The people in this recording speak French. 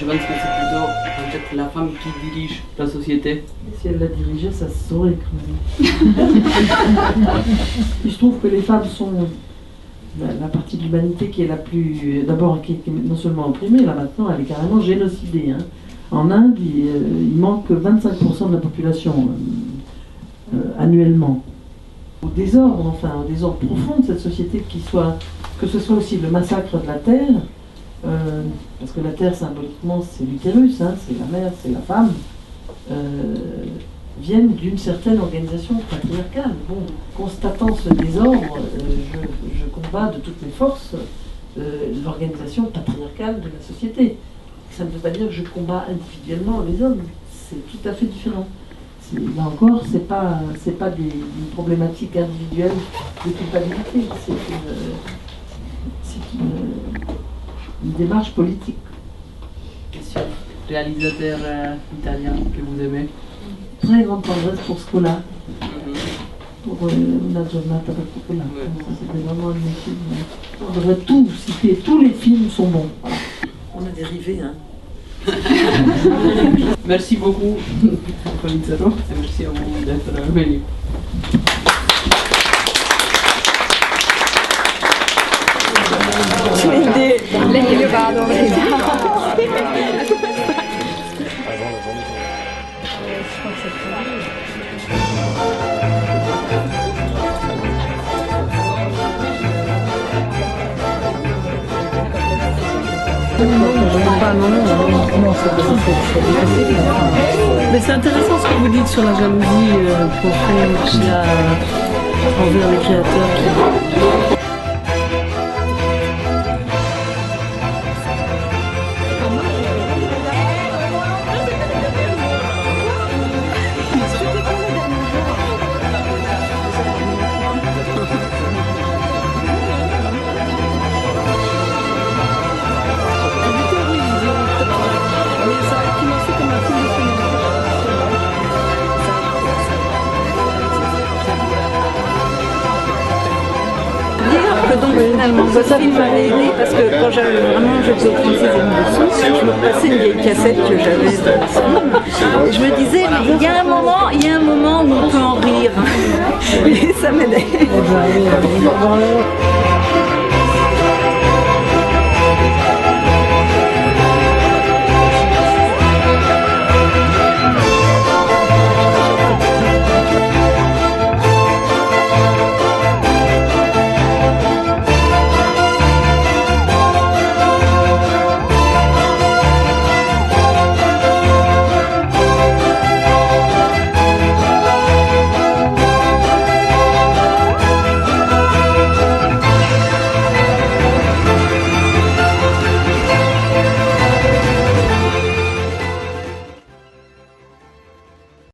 je pense que c'est plutôt en fait la femme qui dirige la société. Si elle la dirigeait, ça se saurait quand même. Il se trouve que les femmes sont la partie de l'humanité qui est la plus... D'abord, qui est non seulement opprimée, là maintenant, elle est carrément génocidée. Hein. En Inde, il manque 25% de la population annuellement. Au désordre, enfin, au désordre profond de cette société, que ce soit aussi le massacre de la terre, parce que la terre, symboliquement, c'est l'utérus, hein, c'est la mère, c'est la femme, viennent d'une certaine organisation patriarcale. Bon, constatant ce désordre, je combats de toutes mes forces l'organisation patriarcale de la société. Ça ne veut pas dire que je combats individuellement les hommes, c'est tout à fait différent. Là encore, c'est pas une problématique individuelle de culpabilité, c'est une démarche politique. Question. Réalisateur italien que vous aimez? Très grande tendresse pour Scola, pour Una giornata particolare. C'était vraiment un de mes films. On devrait tout citer, tous les films sont bons. Voilà. On a dérivé, hein. Merci beaucoup, Polizzaro, et merci à vous d'être venu. Mais c'est intéressant ce que vous dites sur la jalousie profonde qu'il y a envers les créateurs. Donc finalement, votre film m'avait aidé parce que quand j'avais vraiment, je faisais 36 émissions, je me passais une vieille cassette que j'avais de film. Je me disais, mais il y a un moment où on peut en rire. Et ça m'aidait.